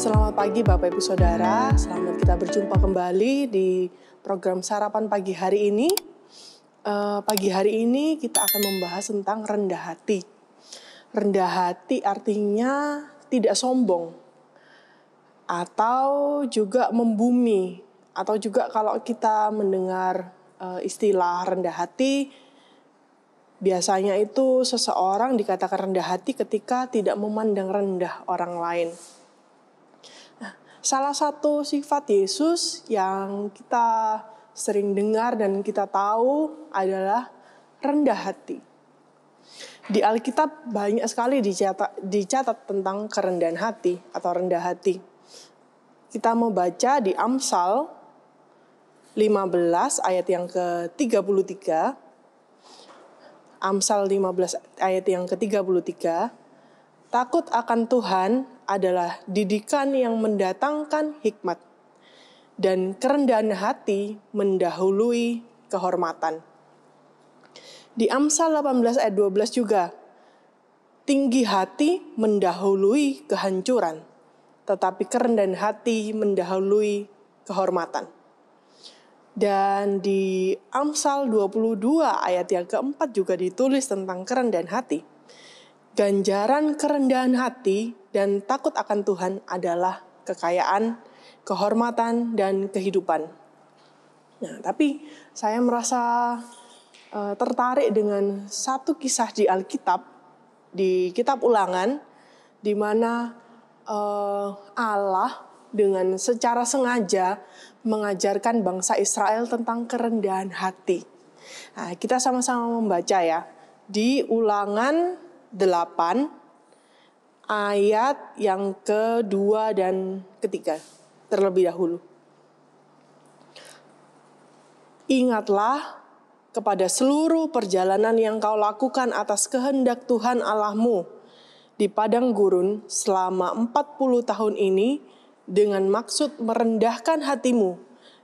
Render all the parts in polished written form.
Selamat pagi Bapak Ibu Saudara, selamat kita berjumpa kembali di program Sarapan Pagi hari ini. Pagi hari ini kita akan membahas tentang rendah hati. Rendah hati artinya tidak sombong, atau juga membumi, atau juga kalau kita mendengar istilah rendah hati, biasanya itu seseorang dikatakan rendah hati ketika tidak memandang rendah orang lain. Salah satu sifat Yesus yang kita sering dengar dan kita tahu adalah rendah hati. Di Alkitab banyak sekali dicatat tentang kerendahan hati atau rendah hati. Kita mau baca di Amsal 15 ayat yang ke-33. Amsal 15 ayat yang ke-33. Takut akan Tuhan adalah didikan yang mendatangkan hikmat, dan kerendahan hati mendahului kehormatan. Di Amsal 18 ayat 12 juga, tinggi hati mendahului kehancuran, tetapi kerendahan hati mendahului kehormatan. Dan di Amsal 22 ayat yang keempat juga ditulis tentang kerendahan hati. Ganjaran kerendahan hati dan takut akan Tuhan adalah kekayaan, kehormatan, dan kehidupan. Nah, tapi saya merasa tertarik dengan satu kisah di Alkitab, di Kitab Ulangan, di mana Allah dengan secara sengaja mengajarkan bangsa Israel tentang kerendahan hati. Nah, kita sama-sama membaca ya, di Ulangan 8 ayat yang kedua dan ketiga terlebih dahulu. Ingatlah kepada seluruh perjalanan yang kau lakukan atas kehendak Tuhan Allahmu di padang gurun selama 40 tahun ini dengan maksud merendahkan hatimu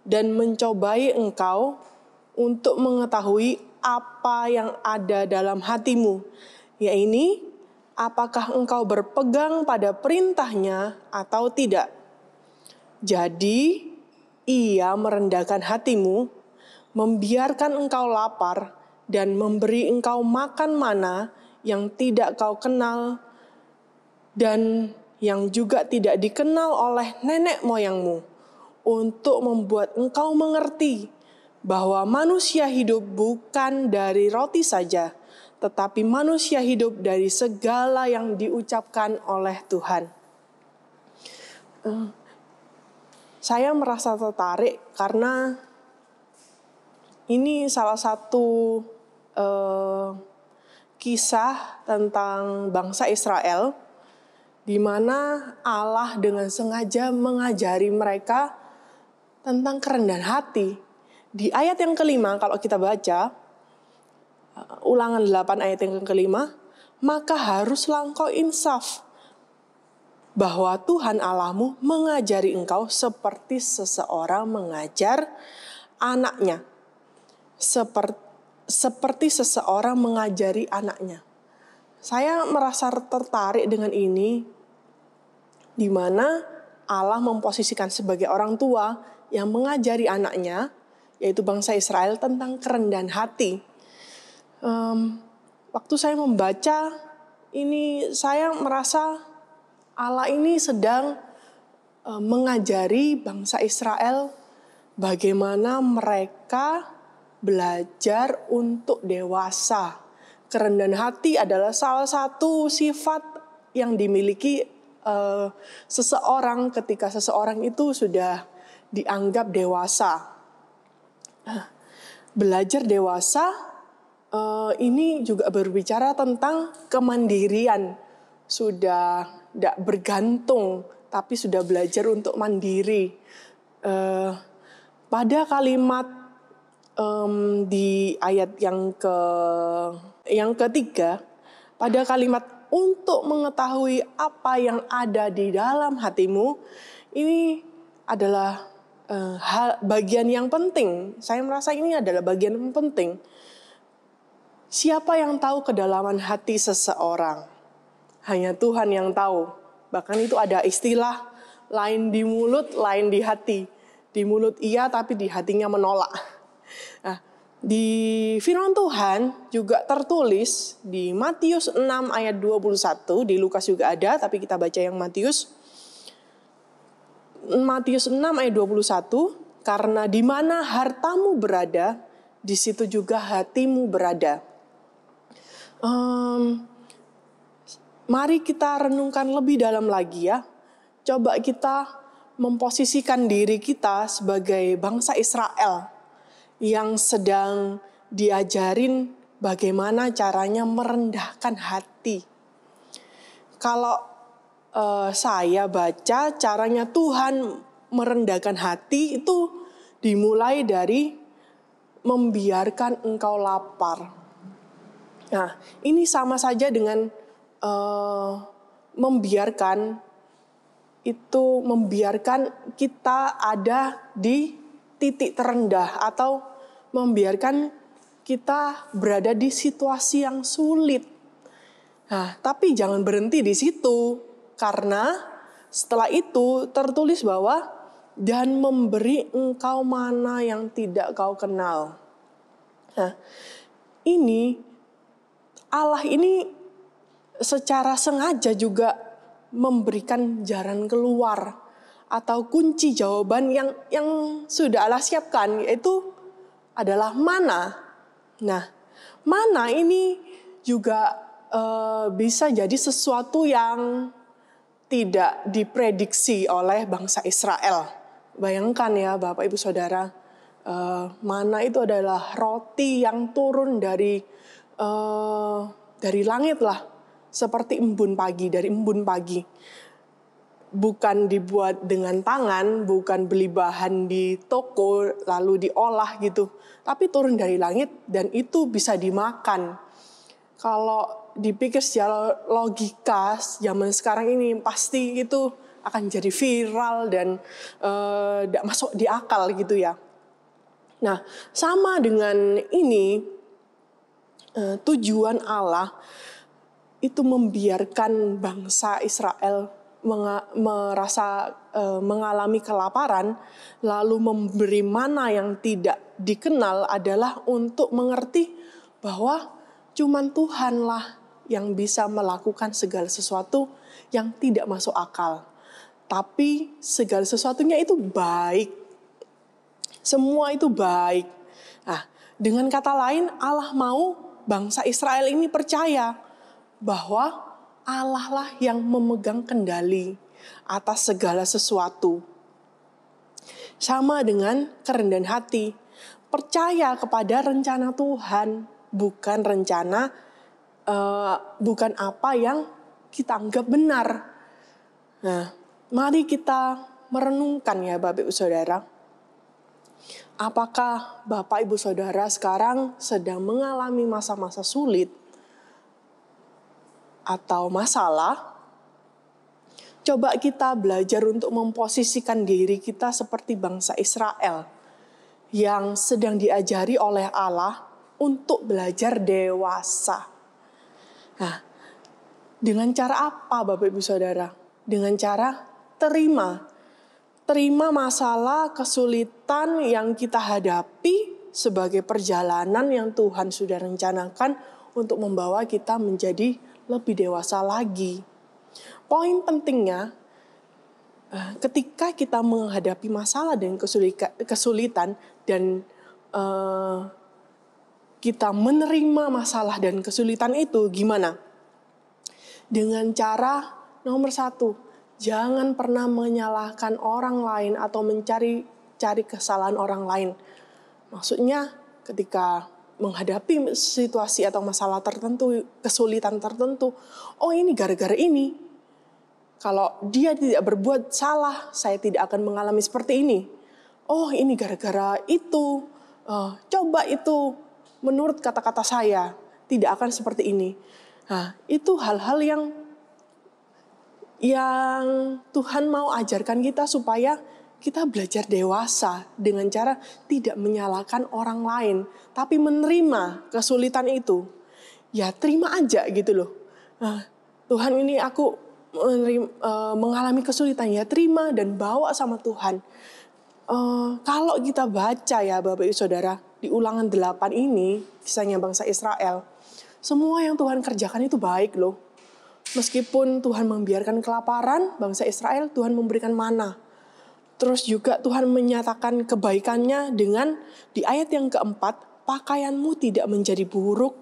dan mencobai engkau untuk mengetahui apa yang ada dalam hatimu, yaitu apakah engkau berpegang pada perintahnya atau tidak. Jadi ia merendahkan hatimu, membiarkan engkau lapar, dan memberi engkau makan mana yang tidak kau kenal dan yang juga tidak dikenal oleh nenek moyangmu, untuk membuat engkau mengerti bahwa manusia hidup bukan dari roti saja, tetapi manusia hidup dari segala yang diucapkan oleh Tuhan. Saya merasa tertarik karena ini salah satu kisah tentang bangsa Israel, di mana Allah dengan sengaja mengajari mereka tentang kerendahan hati. Di ayat yang kelima kalau kita baca, Ulangan 8 ayat yang kelima, maka haruslah engkau insaf bahwa Tuhan Allahmu mengajari engkau seperti seseorang mengajar anaknya. Seperti seseorang mengajari anaknya. Saya merasa tertarik dengan ini, di mana Allah memposisikan sebagai orang tua yang mengajari anaknya, yaitu bangsa Israel, tentang kerendahan hati. Waktu saya membaca ini, saya merasa Allah ini sedang mengajari bangsa Israel bagaimana mereka belajar untuk dewasa. Kerendahan hati adalah salah satu sifat yang dimiliki seseorang ketika seseorang itu sudah dianggap dewasa. Belajar dewasa ini juga berbicara tentang kemandirian. Sudah tidak bergantung, tapi sudah belajar untuk mandiri. Pada kalimat di ayat yang ketiga, pada kalimat untuk mengetahui apa yang ada di dalam hatimu, ini adalah bagian yang penting. Saya merasa ini adalah bagian yang penting. Siapa yang tahu kedalaman hati seseorang? Hanya Tuhan yang tahu. Bahkan itu ada istilah lain di mulut, lain di hati. Di mulut iya, tapi di hatinya menolak. Nah, di firman Tuhan juga tertulis di Matius 6 ayat 21, di Lukas juga ada, tapi kita baca yang Matius 6 ayat 21, karena di mana hartamu berada, di situ juga hatimu berada. Mari kita renungkan lebih dalam lagi ya. Coba kita memposisikan diri kita sebagai bangsa Israel yang sedang diajarin bagaimana caranya merendahkan hati. Kalau saya baca caranya Tuhan merendahkan hati itu dimulai dari membiarkan engkau lapar. Nah, ini sama saja dengan membiarkan kita ada di titik terendah atau membiarkan kita berada di situasi yang sulit. Nah, tapi jangan berhenti di situ, karena setelah itu tertulis bahwa dan memberi engkau mana yang tidak kau kenal. Nah, Allah ini secara sengaja juga memberikan jalan keluar atau kunci jawaban yang sudah Allah siapkan, yaitu adalah mana. Nah, mana ini juga bisa jadi sesuatu yang tidak diprediksi oleh bangsa Israel. Bayangkan ya Bapak Ibu Saudara, mana itu adalah roti yang turun dari langit lah. Seperti dari embun pagi. Bukan dibuat dengan tangan, bukan beli bahan di toko lalu diolah gitu. Tapi turun dari langit dan itu bisa dimakan. Kalau dipikir secara logika zaman sekarang ini pasti itu akan jadi viral dan tidak masuk di akal gitu ya. Nah, sama dengan ini tujuan Allah itu membiarkan bangsa Israel mengalami kelaparan, lalu memberi mana yang tidak dikenal adalah untuk mengerti bahwa cuman Tuhanlah yang bisa melakukan segala sesuatu yang tidak masuk akal. Tapi segala sesuatunya itu baik. Semua itu baik. Nah, dengan kata lain, Allah mau bangsa Israel ini percaya bahwa Allah lah yang memegang kendali atas segala sesuatu. Sama dengan kerendahan hati. Percaya kepada rencana Tuhan, bukan apa yang kita anggap benar. Nah, mari kita merenungkan ya Bapak Ibu Saudara. Apakah Bapak Ibu Saudara sekarang sedang mengalami masa-masa sulit atau masalah? Coba kita belajar untuk memposisikan diri kita seperti bangsa Israel yang sedang diajari oleh Allah untuk belajar dewasa. Nah, dengan cara apa Bapak Ibu Saudara? Dengan cara terima masalah, kesulitan yang kita hadapi sebagai perjalanan yang Tuhan sudah rencanakan untuk membawa kita menjadi lebih dewasa lagi. Poin pentingnya, ketika kita menghadapi masalah dan kesulitan dan kita menerima masalah dan kesulitan itu, gimana? Dengan cara nomor 1, jangan pernah menyalahkan orang lain atau mencari kesalahan orang lain. Maksudnya ketika menghadapi situasi atau masalah tertentu, kesulitan tertentu, oh ini gara-gara ini. Kalau dia tidak berbuat salah, saya tidak akan mengalami seperti ini. Oh ini gara-gara itu, coba itu menurut kata-kata saya, tidak akan seperti ini. Nah, itu hal-hal yang Tuhan mau ajarkan kita supaya kita belajar dewasa dengan cara tidak menyalahkan orang lain, tapi menerima kesulitan itu. Ya terima aja gitu loh. Nah, Tuhan ini aku mengalami kesulitan, ya terima dan bawa sama Tuhan. Kalau kita baca ya Bapak Ibu Saudara, di Ulangan 8 ini, kisahnya bangsa Israel, semua yang Tuhan kerjakan itu baik loh. Meskipun Tuhan membiarkan kelaparan, bangsa Israel, Tuhan memberikan mana. Terus juga Tuhan menyatakan kebaikannya dengan di ayat yang keempat, pakaianmu tidak menjadi buruk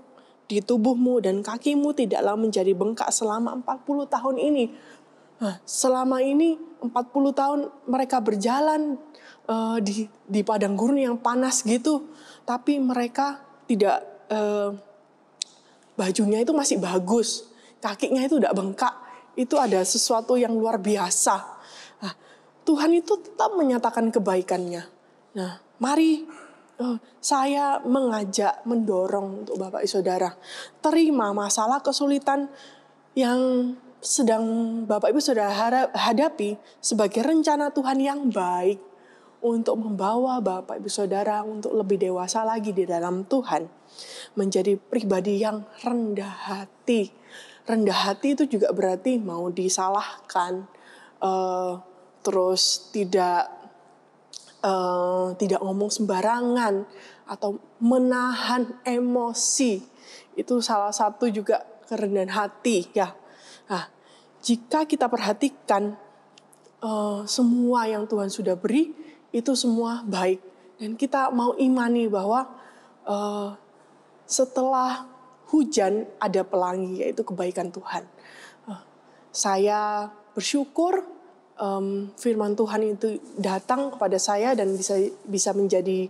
di tubuhmu dan kakimu tidaklah menjadi bengkak selama 40 tahun ini. Nah, selama ini 40 tahun mereka berjalan di padang gurun yang panas gitu, tapi mereka tidak, bajunya itu masih bagus, kakinya itu tidak bengkak. Itu ada sesuatu yang luar biasa. Nah, Tuhan itu tetap menyatakan kebaikannya. Nah, mari saya mengajak, mendorong untuk Bapak Ibu Saudara, terima masalah kesulitan yang sedang Bapak Ibu Saudara hadapi sebagai rencana Tuhan yang baik untuk membawa Bapak Ibu Saudara untuk lebih dewasa lagi di dalam Tuhan, menjadi pribadi yang rendah hati. Rendah hati itu juga berarti mau disalahkan, terus tidak ngomong sembarangan atau menahan emosi. Itu salah satu juga kerendahan hati ya. Nah, jika kita perhatikan semua yang Tuhan sudah beri itu semua baik, dan kita mau imani bahwa setelah hujan ada pelangi, yaitu kebaikan Tuhan. Saya bersyukur firman Tuhan itu datang kepada saya dan bisa menjadi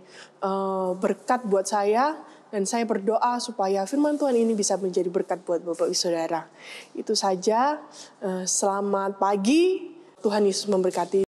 berkat buat saya, dan saya berdoa supaya firman Tuhan ini bisa menjadi berkat buat Bapak Ibu Saudara. Itu saja, selamat pagi, Tuhan Yesus memberkati.